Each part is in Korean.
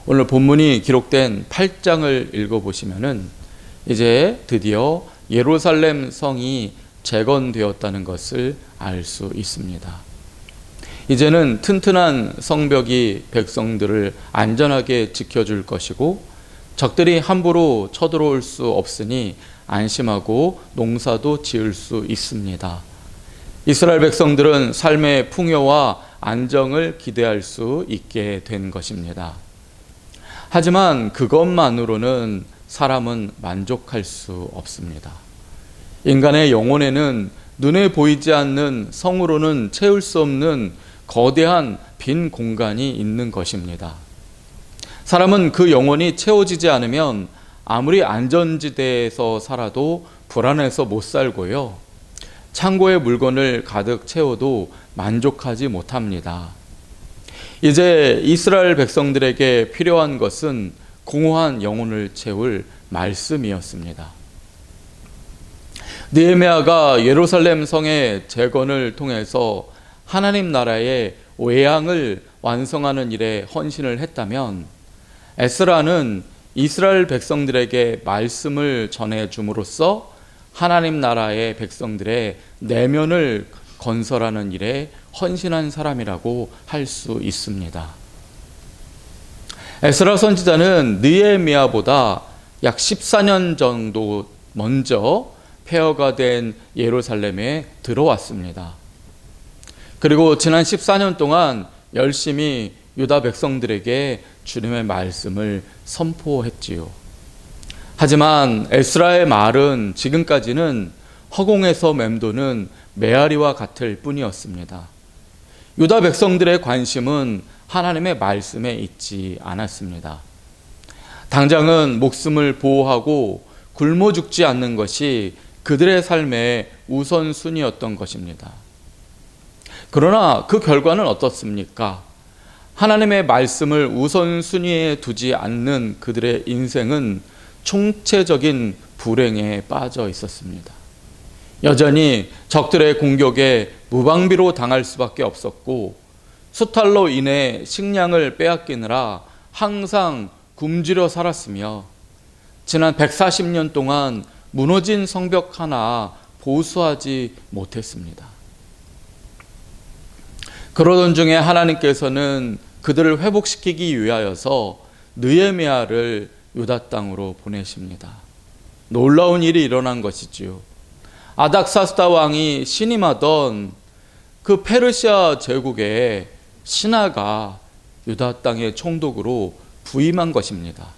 오늘 본문이 기록된 8장을 읽어보시면은 이제 드디어 예루살렘 성이 재건되었다는 것을 알 수 있습니다. 이제는 튼튼한 성벽이 백성들을 안전하게 지켜줄 것이고 적들이 함부로 쳐들어올 수 없으니 안심하고 농사도 지을 수 있습니다. 이스라엘 백성들은 삶의 풍요와 안정을 기대할 수 있게 된 것입니다. 하지만 그것만으로는 사람은 만족할 수 없습니다. 인간의 영혼에는 눈에 보이지 않는 성으로는 채울 수 없는 거대한 빈 공간이 있는 것입니다. 사람은 그 영혼이 채워지지 않으면 아무리 안전지대에서 살아도 불안해서 못 살고요. 창고에 물건을 가득 채워도 만족하지 못합니다. 이제 이스라엘 백성들에게 필요한 것은 공허한 영혼을 채울 말씀이었습니다. 느헤미야가 예루살렘 성의 재건을 통해서 하나님 나라의 외양을 완성하는 일에 헌신을 했다면 에스라는 이스라엘 백성들에게 말씀을 전해줌으로써 하나님 나라의 백성들의 내면을 건설하는 일에 헌신한 사람이라고 할 수 있습니다. 에스라 선지자는 느헤미야보다 약 14년 정도 먼저 폐허가 된 예루살렘에 들어왔습니다. 그리고 지난 14년 동안 열심히 유다 백성들에게 주님의 말씀을 선포했지요. 하지만 에스라의 말은 지금까지는 허공에서 맴도는 메아리와 같을 뿐이었습니다. 유다 백성들의 관심은 하나님의 말씀에 있지 않았습니다. 당장은 목숨을 보호하고 굶어 죽지 않는 것이 그들의 삶의 우선순위였던 것입니다. 그러나 그 결과는 어떻습니까? 하나님의 말씀을 우선순위에 두지 않는 그들의 인생은 총체적인 불행에 빠져 있었습니다. 여전히 적들의 공격에 무방비로 당할 수밖에 없었고 수탈로 인해 식량을 빼앗기느라 항상 굶주려 살았으며 지난 140년 동안 무너진 성벽 하나 보수하지 못했습니다. 그러던 중에 하나님께서는 그들을 회복시키기 위하여서 느헤미야를 유다 땅으로 보내십니다. 놀라운 일이 일어난 것이지요. 아닥사스다 왕이 신임하던 그 페르시아 제국의 신하가 유다 땅의 총독으로 부임한 것입니다.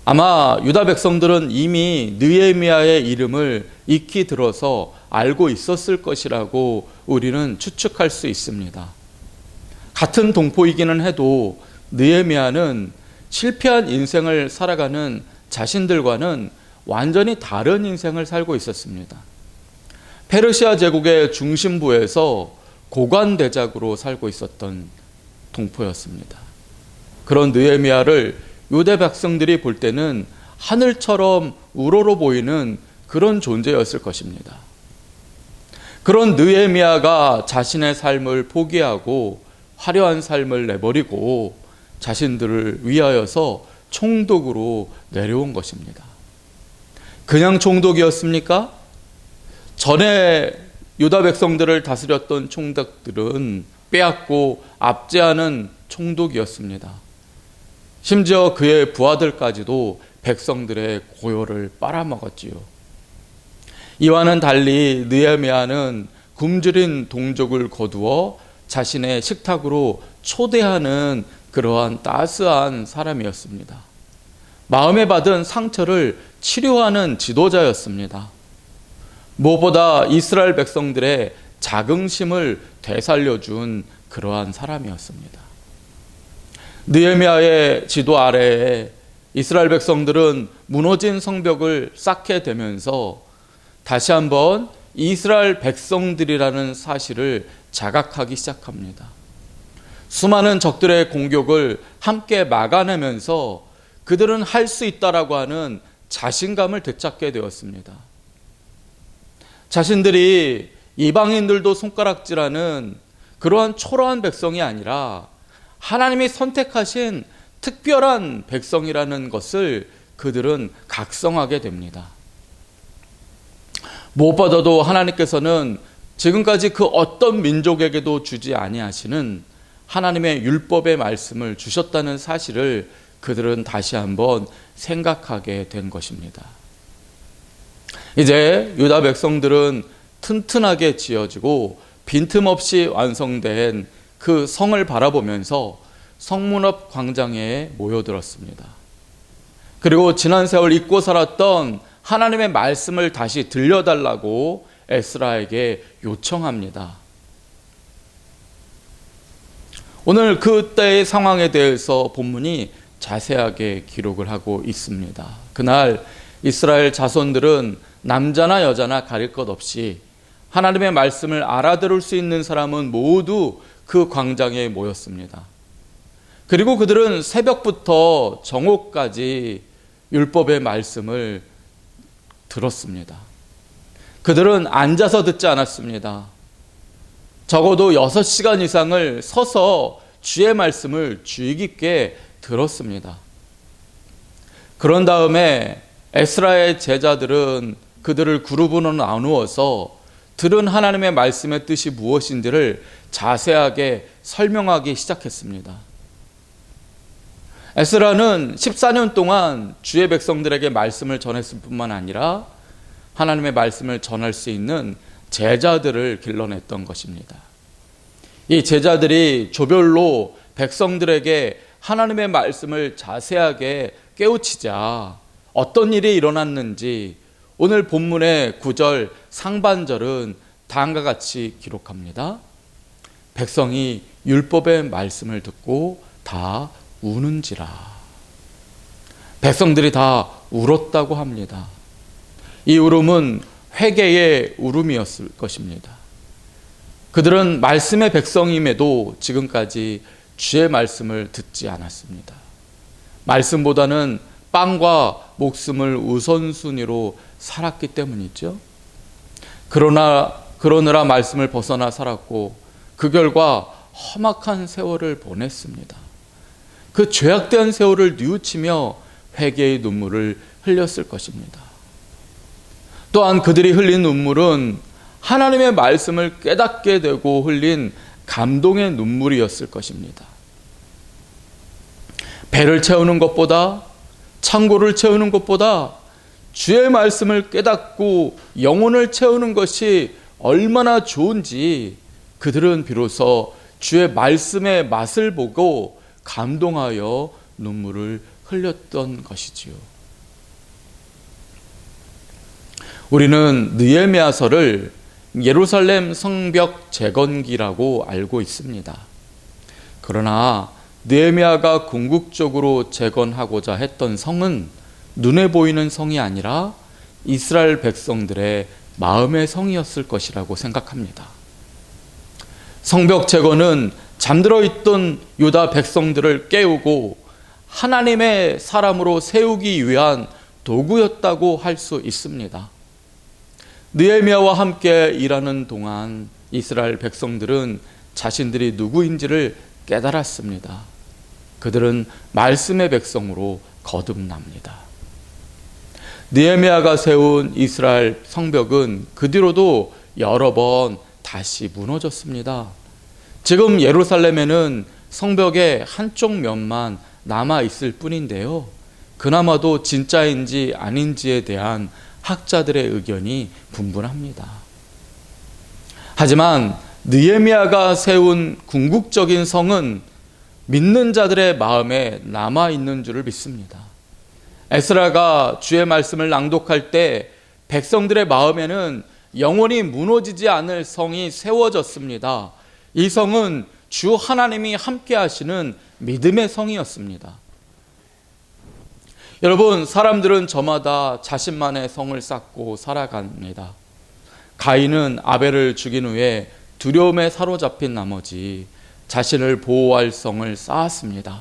아마 유다 백성들은 이미 느헤미야의 이름을 익히 들어서 알고 있었을 것이라고 우리는 추측할 수 있습니다. 같은 동포이기는 해도 느헤미야는 실패한 인생을 살아가는 자신들과는 완전히 다른 인생을 살고 있었습니다. 페르시아 제국의 중심부에서 고관대작으로 살고 있었던 동포였습니다. 그런 느헤미야를 유대 백성들이 볼 때는 하늘처럼 우러러 보이는 그런 존재였을 것입니다. 그런 느헤미야가 자신의 삶을 포기하고 화려한 삶을 내버리고 자신들을 위하여서 총독으로 내려온 것입니다. 그냥 총독이었습니까? 전에 유다 백성들을 다스렸던 총독들은 빼앗고 압제하는 총독이었습니다. 심지어 그의 부하들까지도 백성들의 고요를 빨아먹었지요. 이와는 달리 느헤미야는 굶주린 동족을 거두어 자신의 식탁으로 초대하는 그러한 따스한 사람이었습니다. 마음에 받은 상처를 치료하는 지도자였습니다. 무엇보다 이스라엘 백성들의 자긍심을 되살려준 그러한 사람이었습니다. 느헤미야의 지도 아래에 이스라엘 백성들은 무너진 성벽을 쌓게 되면서 다시 한번 이스라엘 백성들이라는 사실을 자각하기 시작합니다. 수많은 적들의 공격을 함께 막아내면서 그들은 할 수 있다라고 하는 자신감을 되찾게 되었습니다. 자신들이 이방인들도 손가락질하는 그러한 초라한 백성이 아니라 하나님이 선택하신 특별한 백성이라는 것을 그들은 각성하게 됩니다. 무엇보다도 하나님께서는 지금까지 그 어떤 민족에게도 주지 아니하시는 하나님의 율법의 말씀을 주셨다는 사실을 그들은 다시 한번 생각하게 된 것입니다. 이제 유다 백성들은 튼튼하게 지어지고 빈틈없이 완성된 그 성을 바라보면서 성문 앞 광장에 모여들었습니다. 그리고 지난 세월 잊고 살았던 하나님의 말씀을 다시 들려달라고 에스라에게 요청합니다. 오늘 그때의 상황에 대해서 본문이 자세하게 기록을 하고 있습니다. 그날 이스라엘 자손들은 남자나 여자나 가릴 것 없이 하나님의 말씀을 알아들을 수 있는 사람은 모두 그 광장에 모였습니다. 그리고 그들은 새벽부터 정오까지 율법의 말씀을 들었습니다. 그들은 앉아서 듣지 않았습니다. 적어도 6시간 이상을 서서 주의 말씀을 주의 깊게 들었습니다. 그런 다음에 에스라의 제자들은 그들을 그룹으로 나누어서 들은 하나님의 말씀의 뜻이 무엇인지를 자세하게 설명하기 시작했습니다. 에스라는 14년 동안 주의 백성들에게 말씀을 전했을 뿐만 아니라 하나님의 말씀을 전할 수 있는 제자들을 길러냈던 것입니다. 이 제자들이 조별로 백성들에게 하나님의 말씀을 자세하게 깨우치자 어떤 일이 일어났는지 오늘 본문의 9절 상반절은 다음과 같이 기록합니다. 백성이 율법의 말씀을 듣고 다 우는지라. 백성들이 다 울었다고 합니다. 이 울음은 회개의 울음이었을 것입니다. 그들은 말씀의 백성임에도 지금까지 주의 말씀을 듣지 않았습니다. 말씀보다는 빵과 목숨을 우선순위로 살았기 때문이죠. 그러느라 말씀을 벗어나 살았고 그 결과 험악한 세월을 보냈습니다. 그 죄악된 세월을 뉘우치며 회개의 눈물을 흘렸을 것입니다. 또한 그들이 흘린 눈물은 하나님의 말씀을 깨닫게 되고 흘린 감동의 눈물이었을 것입니다. 배를 채우는 것보다, 창고를 채우는 것보다 주의 말씀을 깨닫고 영혼을 채우는 것이 얼마나 좋은지 그들은 비로소 주의 말씀의 맛을 보고 감동하여 눈물을 흘렸던 것이지요. 우리는 느헤미야서를 예루살렘 성벽 재건기라고 알고 있습니다. 그러나 느헤미야가 궁극적으로 재건하고자 했던 성은 눈에 보이는 성이 아니라 이스라엘 백성들의 마음의 성이었을 것이라고 생각합니다. 성벽 재건은 잠들어 있던 유다 백성들을 깨우고 하나님의 사람으로 세우기 위한 도구였다고 할 수 있습니다. 느헤미야와 함께 일하는 동안 이스라엘 백성들은 자신들이 누구인지를 깨달았습니다. 그들은 말씀의 백성으로 거듭납니다. 느헤미야가 세운 이스라엘 성벽은 그 뒤로도 여러 번 다시 무너졌습니다. 지금 예루살렘에는 성벽의 한쪽 면만 남아 있을 뿐인데요. 그나마도 진짜인지 아닌지에 대한 학자들의 의견이 분분합니다. 하지만 느헤미야가 세운 궁극적인 성은 믿는 자들의 마음에 남아 있는 줄을 믿습니다. 에스라가 주의 말씀을 낭독할 때 백성들의 마음에는 영원히 무너지지 않을 성이 세워졌습니다. 이 성은 주 하나님이 함께 하시는 믿음의 성이었습니다. 여러분, 사람들은 저마다 자신만의 성을 쌓고 살아갑니다. 가인은 아벨을 죽인 후에 두려움에 사로잡힌 나머지 자신을 보호할 성을 쌓았습니다.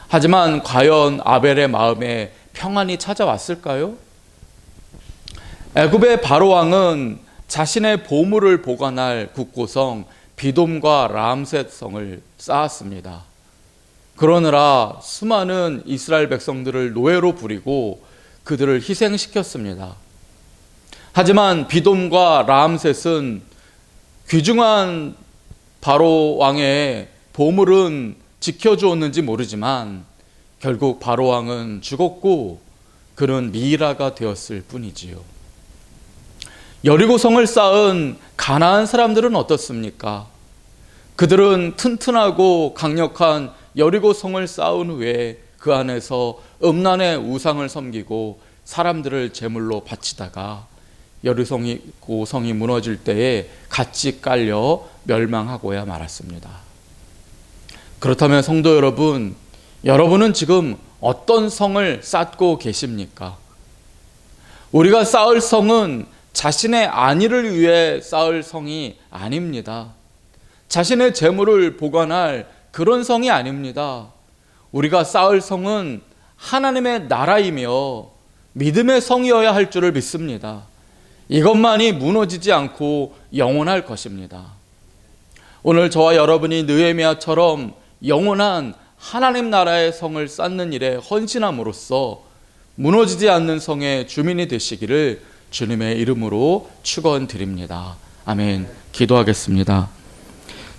하지만 과연 아벨의 마음에 평안이 찾아왔을까요? 애굽의 바로 왕은 자신의 보물을 보관할 국고성 비돔과 람셋 성을 쌓았습니다. 그러느라 수많은 이스라엘 백성들을 노예로 부리고 그들을 희생시켰습니다. 하지만 비돔과 라암셋은 귀중한 바로 왕의 보물은 지켜주었는지 모르지만 결국 바로 왕은 죽었고 그는 미이라가 되었을 뿐이지요. 여리고성을 쌓은 가나안 사람들은 어떻습니까? 그들은 튼튼하고 강력한 여리고성을 쌓은 후에 그 안에서 음란의 우상을 섬기고 사람들을 제물로 바치다가 여리고성이 무너질 때에 같이 깔려 멸망하고야 말았습니다. 그렇다면 성도 여러분, 여러분은 지금 어떤 성을 쌓고 계십니까? 우리가 쌓을 성은 자신의 안위를 위해 쌓을 성이 아닙니다. 자신의 재물을 보관할 그런 성이 아닙니다. 우리가 쌓을 성은 하나님의 나라이며 믿음의 성이어야 할 줄을 믿습니다. 이것만이 무너지지 않고 영원할 것입니다. 오늘 저와 여러분이 느헤미야처럼 영원한 하나님 나라의 성을 쌓는 일에 헌신함으로써 무너지지 않는 성의 주민이 되시기를 주님의 이름으로 축원드립니다. 아멘. 기도하겠습니다.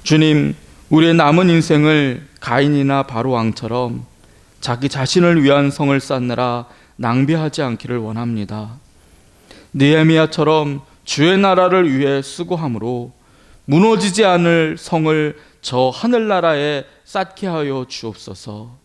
주님, 우리의 남은 인생을 가인이나 바로 왕처럼 자기 자신을 위한 성을 쌓느라 낭비하지 않기를 원합니다. 느헤미야처럼 주의 나라를 위해 수고함으로 무너지지 않을 성을 저 하늘나라에 쌓게 하여 주옵소서.